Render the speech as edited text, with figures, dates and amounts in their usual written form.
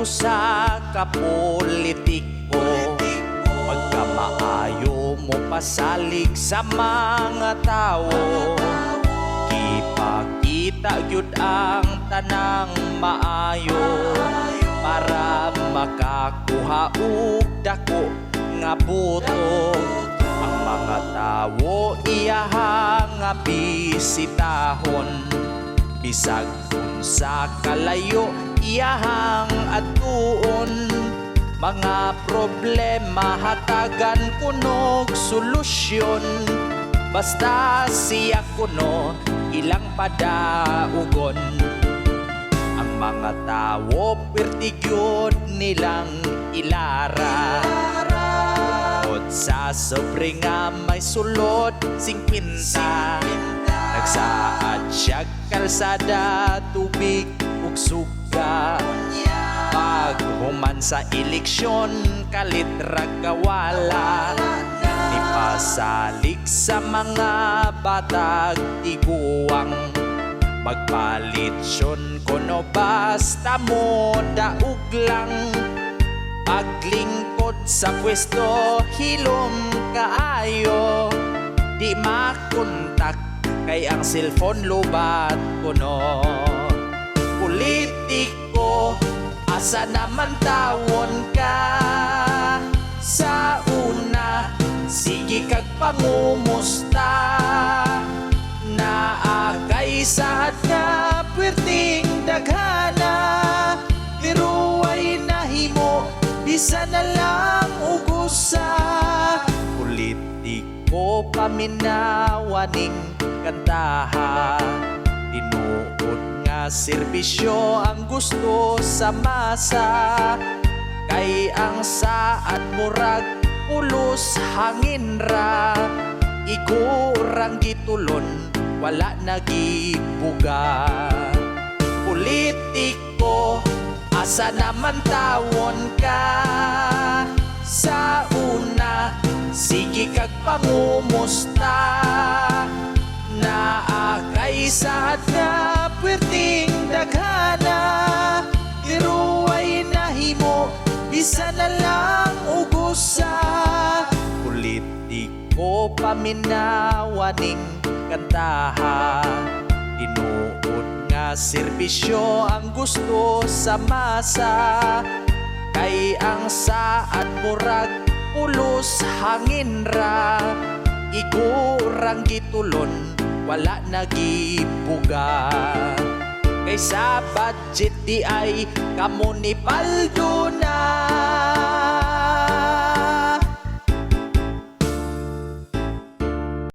usa ka politiko, pagka maayo mo pasalig sa mga tao, ipakita gyud ang tanang maayo para makakuha og dako nga boto. Ang mga tawo iyahang nga bisitahon, bisag unsa kalayo iyahang atuon. Mga problema hatagan kunog solusyon, basta siya kuno ilang padaugon. Ang mga tawo pertigyod nilang ilara, bukod sa sobre nga may sulod 50. Nagsaad siya kalsada, tubig ug suga. Pag human sa eleksyon, kalitra kawala. Ipasalig sa mga batag tiguang, magpalitsyon kuno basta mo daog lang. Paglingkod sa pwesto, hilom kaayo, di makontak kay ang cellphone lubat kuno. Politiko, asa naman tawon ka? Sa una, sige kag pangumusta. Naagay sad nga pwerteng daghana, pero ay nahimo bisa na lang ugusa. Politiko paminawaning kantaha, tinuod nga serbisyo ang gusto sa masa. Kay ang saad murag pulos hangin ra, igurang gitulon wala nagibuga. Politiko, asa naman tawon ka? Sa una, sige kag pangumusta. Naakay saad nga pwerteng daghana, pero ay nahimo bisa na lang ugusa. Politiko paminawaning kantaha, tinuod nga serbisyo ang gusto sa masa. Kay ang saad murag pulos hangin ra, igurang gitulon wala nagibuga. Kay sa budget di ay kamo ni paldo na,